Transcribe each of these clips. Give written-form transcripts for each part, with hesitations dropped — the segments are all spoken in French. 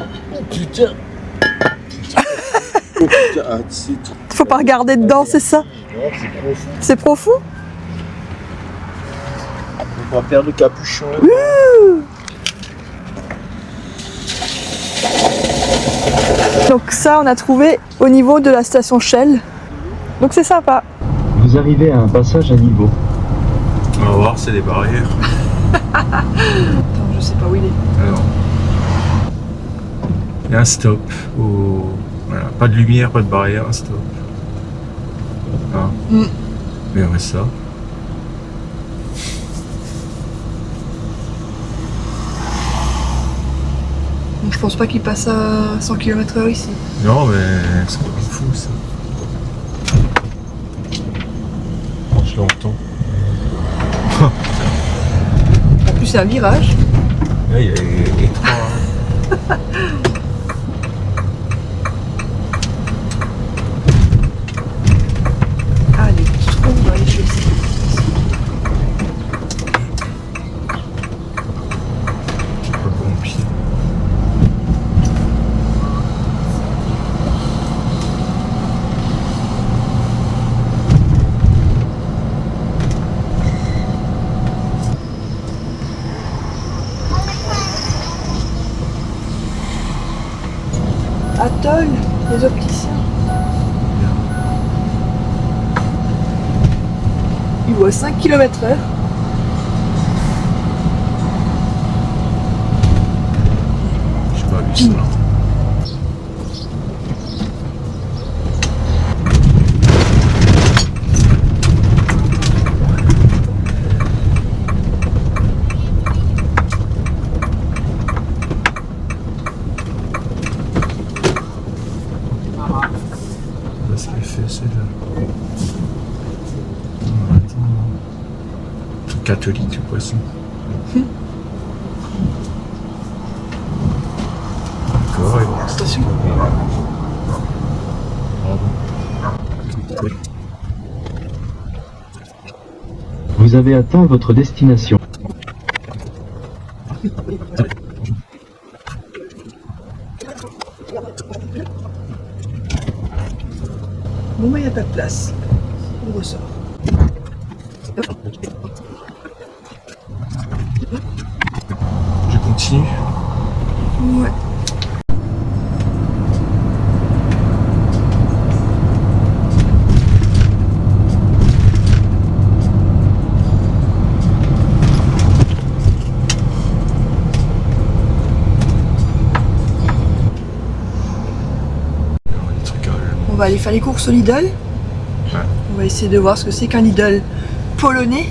Oh putain. Oh putain, ah, c'est tout. Faut pas regarder dedans, c'est ça? Non, c'est profond. C'est profond? On va perdre le capuchon. Donc ça, on a trouvé au niveau de la station Shell. Donc c'est sympa. Vous arrivez à un passage à niveau. On va voir, c'est des barrières. Attends, je sais pas où il est. Alors, il y a un stop. Voilà. Pas de lumière, pas de barrière, un stop. Ah. Mais ouais, ça. Donc, je pense pas qu'il passe à 100 km/h ici. Non, mais c'est pas fou ça. Je l'entends. En plus, c'est un virage. Là, il y a les trois. Ah, les trous dans les chaussées. Pas bon pied. Atoll, les opticiens. Il voit 5 km/h. J'ai pas vu ça. Ce qu'elle fait, c'est là. Attends. Catholique, le poisson. D'accord, et bon. Station. Bravo. Vous avez atteint votre destination. Bon, bah, il n'y a pas de place. On ressort. Je continue. Ouais. Les trucs à On va aller faire les courses au Lidl. Ouais. On va essayer de voir ce que c'est qu'un Lidl polonais.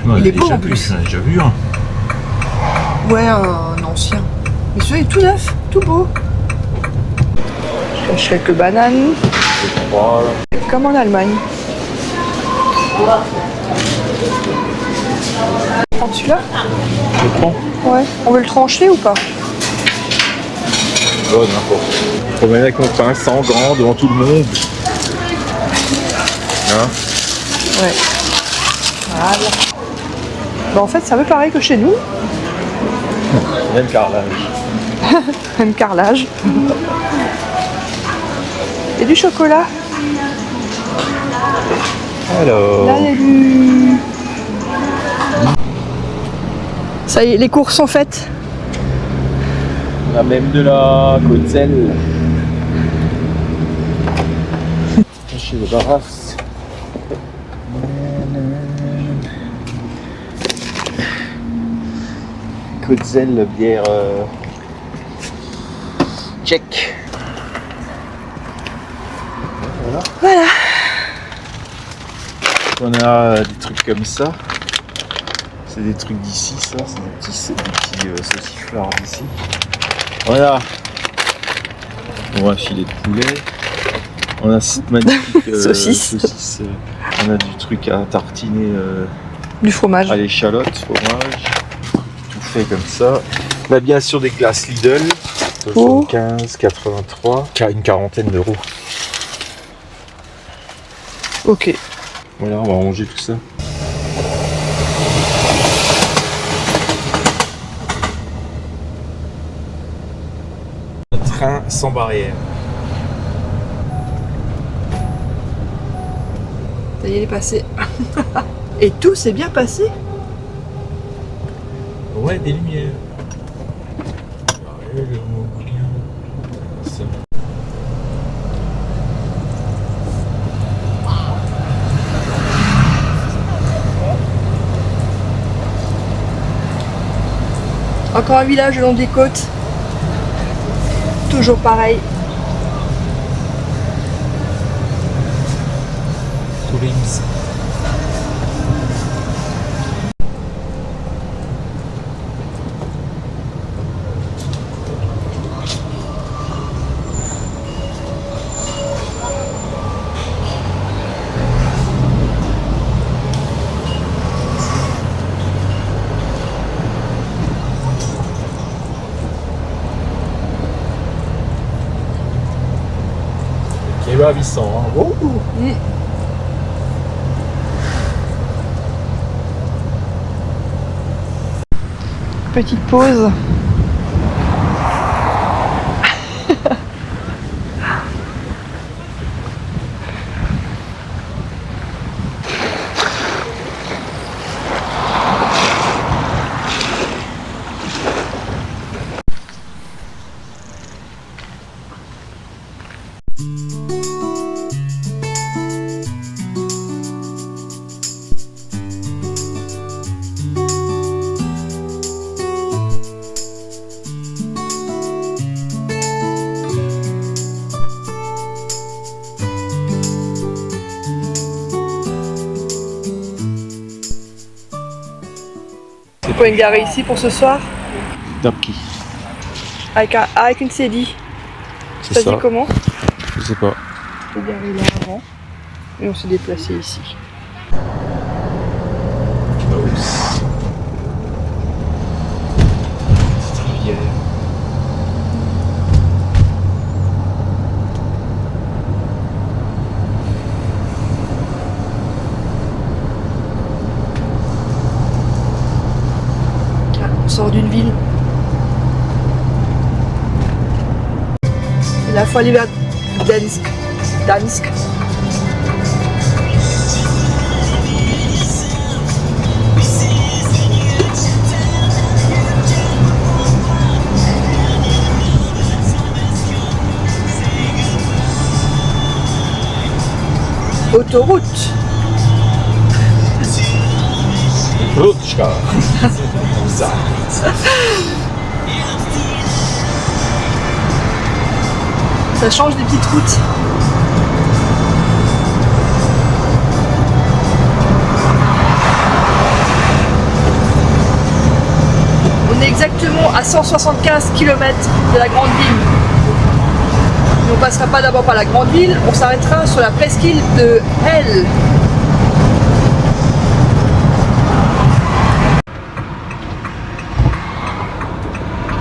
Non, Il est j'ai beau déjà en vu, plus. J'en ai déjà vu un. Ouais, un ancien. Mais celui-là est tout neuf, tout beau. Je cherche quelques bananes, Je crois. comme en Allemagne. Prends celui-là? Je prends. Ouais. On veut le trancher ou pas? Oh, n'importe. Je promène avec mon pain sans gants devant tout le monde. Hein? Ouais. Voilà. Bah en fait, c'est un peu pareil que chez nous. Même carrelage. Même carrelage. Et du chocolat. Alors. Là, il y a du... Ça y est, les courses sont faites. On a même de la Côte-Zelle. Chez le Barras. Côte-Zelle, bière tchèque. Voilà. On a des trucs comme ça. C'est des trucs d'ici, ça. C'est des petits sauciflards d'ici. Voilà. On a un filet de poulet. On a cette magnifique Saucisse. On a du truc à tartiner Du fromage. à l'échalote, fromage. Tout fait comme ça. On a bien sûr des glaces Lidl. 75, 83, une quarantaine d'euros. Ok. Voilà, on va ranger tout ça. Un train sans barrière. Ça y est, il est passé. Et tout s'est bien passé. Ouais, des lumières. Ouais, le Mongolien. Ça. Encore un village le long des côtes. Toujours pareil. Tourisme. Kebab, il sent, hein. Oh. Petite pause. On peut une garer ici pour ce soir Tapki. avec une CDI. C'est Ça ça. dit comment? Je sais pas. On peut garer là avant et on s'est déplacé ici. Petite rivière. On sort d'une ville. Et là, il faut aller vers Dansk. Autoroute. Rutschka. Ça. Ça change des petites routes. On est exactement à 175 km de la grande ville. Mais on passera pas d'abord par la grande ville, on s'arrêtera sur la presqu'île de Hel.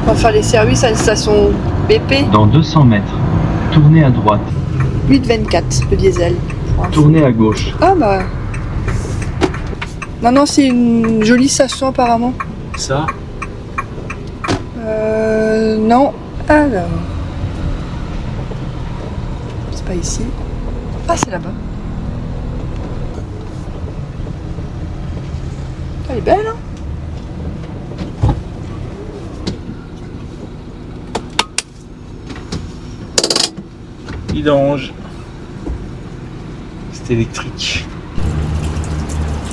On va faire les services à une station BP. Dans 200 mètres, tournez à droite, 8,24 le diesel. tournez à gauche. Ah bah. Non, c'est une jolie station apparemment. Ça. Non. Alors. C'est pas ici. Ah, c'est là-bas. Elle est belle, hein? Vidange. C'est électrique.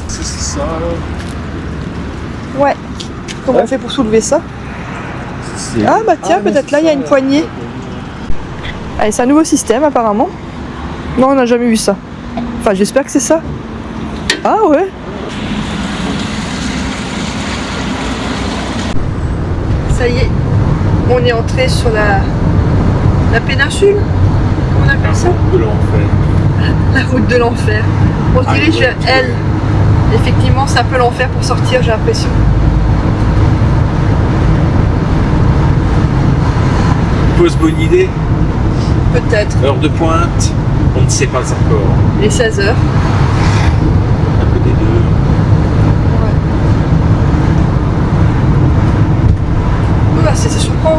C'est ça alors. Ouais. Comment Ouais. on fait pour soulever ça? C'est- Ah bah tiens, mais peut-être c'est là il y a ça. une poignée. Allez, c'est un nouveau système apparemment. Non, on n'a jamais vu ça. Enfin, j'espère que c'est ça. Ah ouais. Ça y est, on est entré sur la péninsule. Comment on appelle ça? De l'enfer. La route de l'enfer. On se dirige vers elle. Effectivement, c'est un peu l'enfer pour sortir, j'ai l'impression. Pause bonne idée. Peut-être. Heure de pointe. On ne sait pas encore. Les 16h. Un peu des deux. Oula, c'est surprend.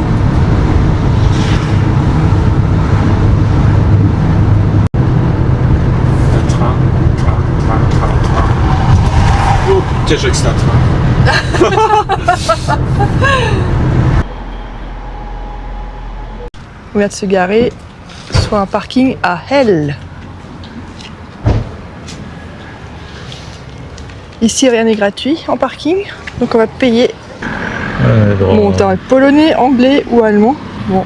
piège extincteur. On vient de se garer sur un parking à Hell. Ici, rien n'est gratuit en parking, donc on va payer. Bon, t'as polonais, anglais ou allemand. Bon,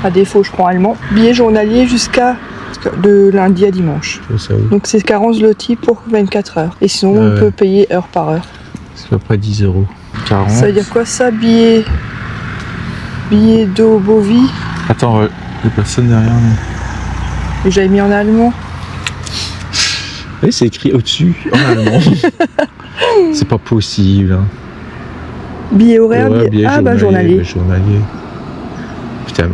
à défaut, je prends allemand. Billet journalier jusqu'à de lundi à dimanche. Donc c'est 40 zloty pour 24 heures. Et sinon, on peut payer heure par heure. C'est à peu près 10 €. 40. Ça veut dire quoi ça, billet d'eau Bovi? Attends, les personnes derrière nous. Que j'avais mis en allemand. Oui, c'est écrit au-dessus en allemand. C'est pas possible. Hein. Billet horaire, Ouais, billet... Ah bah journalier. Journalier. Putain,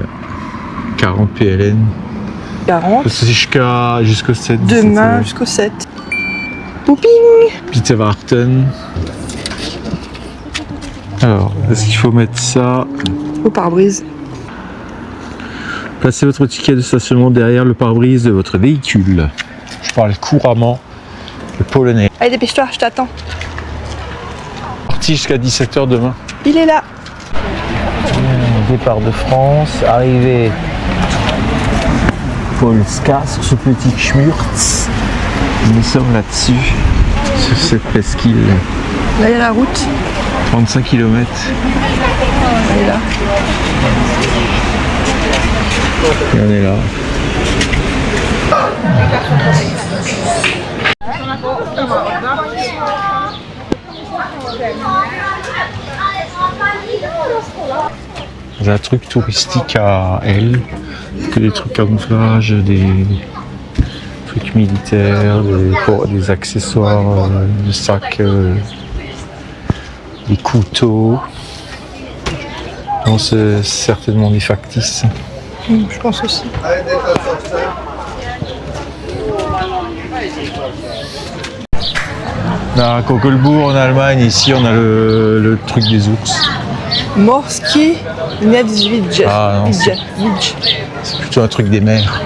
40 PLN. 40. C'est jusqu'au 7. Demain jusqu'au 7. Pouping. Peter Warten. Alors, est-ce qu'il faut mettre ça? Au pare-brise. Placez votre ticket de stationnement derrière le pare-brise de votre véhicule. Je parle couramment le polonais. Allez, dépêche-toi, je t'attends. Parti jusqu'à 17 h demain. Il est là. Départ de France, arrivée Polska sur ce petit Schmurz. Nous sommes là-dessus, sur cette presqu'île. Là, il y a la route. 35 km. Elle est là. Et on est là. J'ai un truc touristique à Elle, que des trucs camouflage, des trucs militaires, des accessoires, des sacs, des couteaux. Non, c'est certainement des factices. Je pense aussi. À Kokelbourg en Allemagne, ici on a le truc des ours. Morski Niedźwiedź. Ah non, c'est plutôt un truc des mers.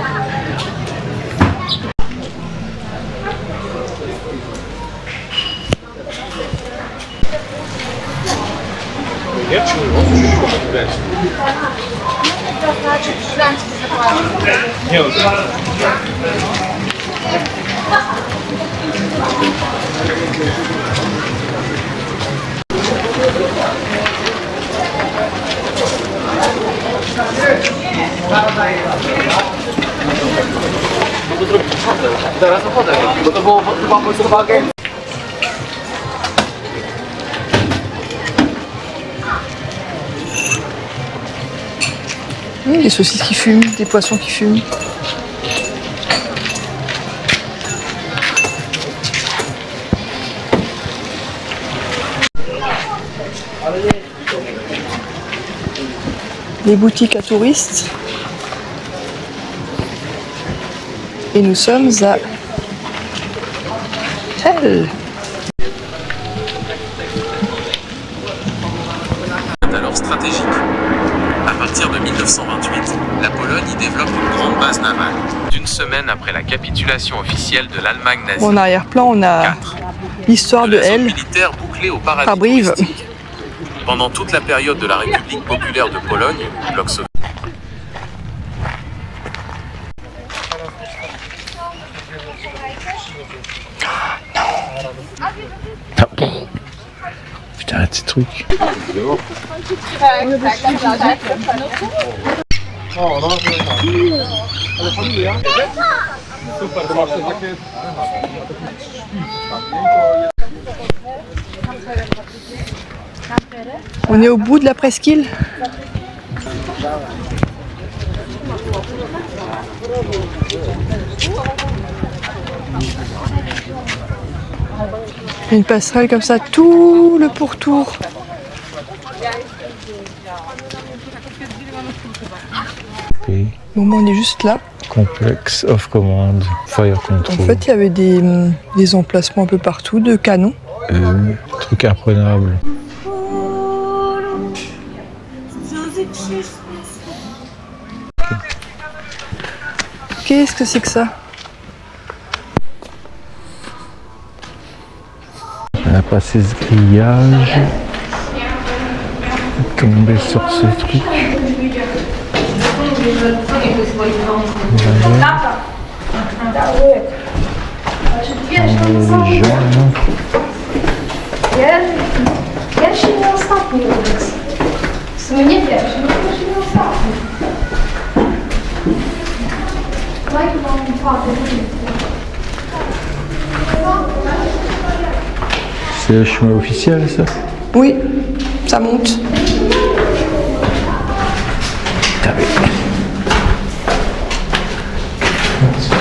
Des saucisses qui fument, des poissons qui fument. Des boutiques à touristes. Et nous sommes à Hell. Alors stratégique. À partir de 1928, la Pologne y développe une grande base navale. D'une semaine après la capitulation officielle de l'Allemagne nazie. En arrière-plan, on a 4. l'histoire de La zone Hell. militaire bouclée au paradis Par Brive. touristique. Pendant toute la période de la République populaire de Pologne, bloc soviétique. Putain, ces trucs. On est au bout de la presqu'île. Une passerelle comme ça, tout le pourtour. Et Bon, on est juste là. complex of command, fire En control. fait, il y avait des emplacements un peu partout de canons. Truc imprenable. Qu'est-ce que c'est que ça? On a passé ce grillage. Tomber sur ce truc. Les jaunes. Ja się nie ostatni udeks. W sumie nie pierwszy, nie pierwszy, nie ostatni. Like mam padę. C'est le chemin officiel, ça? Oui, ça monte.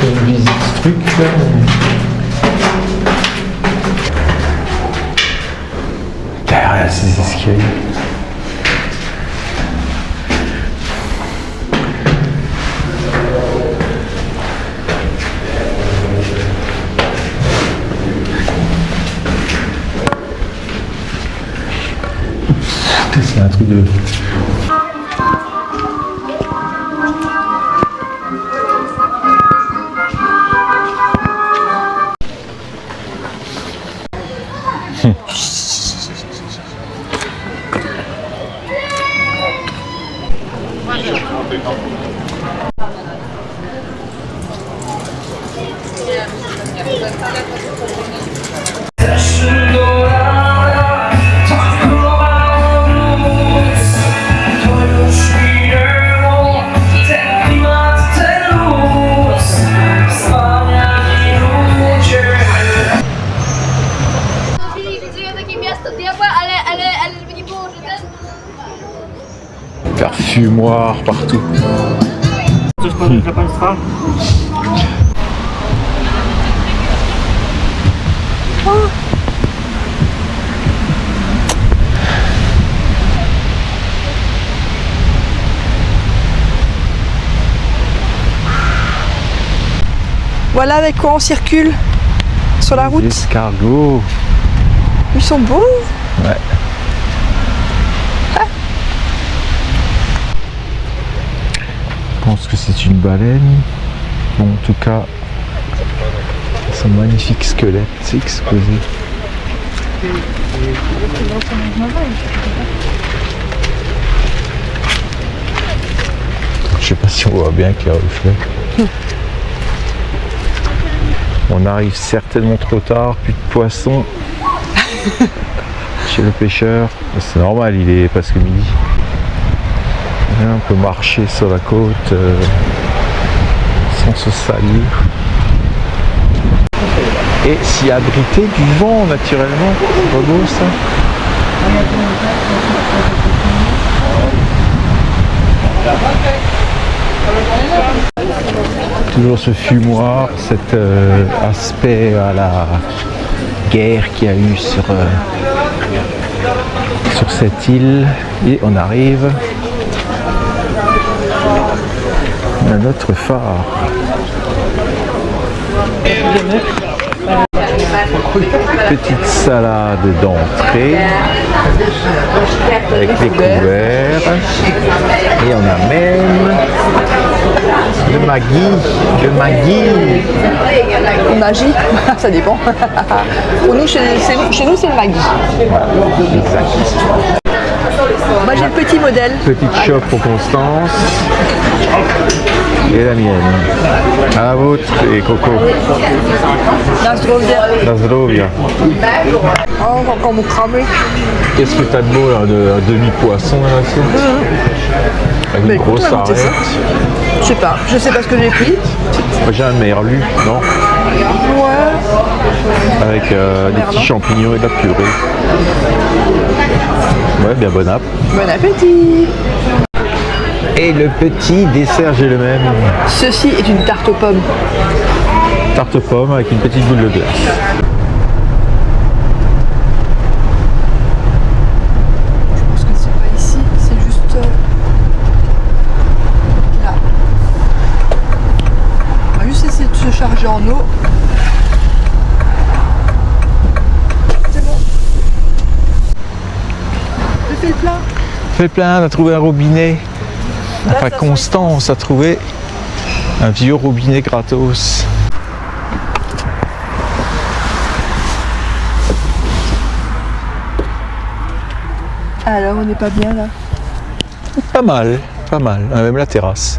On visite ce truc là. Derrière ces escaliers. C'est un truc de... Fumoir partout. Coś powiem dla Państwa? Voilà avec quoi on circule sur la route. Les escargots. Ils sont beaux. Ouais. Je pense que c'est une baleine. Bon, en tout cas, son magnifique squelette s'est exposé. Je sais pas si on voit bien avec les reflets. On arrive certainement trop tard, plus de poissons chez le pêcheur. C'est normal, il est presque midi. Là, on peut marcher sur la côte sans se salir et s'y abriter du vent naturellement. C'est pas beau ça? Toujours ce fumoir, cet aspect à la guerre qu'il y a eu sur cette île, et on arrive à notre phare. Petite salade d'entrée avec les couverts, et on a même le Maggi. Magie, ça dépend. Pour nous, chez nous, c'est le Maggi. Voilà, exact. Moi, j'ai le petit modèle. Petite chope pour Constance et la mienne. À la vôtre et Coco. La Zdrovia. Oh, encore mon cramé. Qu'est-ce que t'as de beau là, un demi-poisson là, avec une grosse arête. Je sais pas ce que j'ai pris. Moi j'ai un merlu, non? Ouais. Avec des petits champignons et de la purée. Ouais, bien bon app. Bon appétit. Et le petit dessert, j'ai le même. Ceci est une tarte aux pommes. Tarte aux pommes avec une petite boule de glace. Je pense que c'est pas ici, c'est juste là. On va juste essayer de se charger en eau. C'est bon. Je fais le plein. Fait plein, on a trouvé un robinet. Enfin, Constance a trouvé un vieux robinet gratos. Alors, on n'est pas bien là. Pas mal, pas mal. Même la terrasse.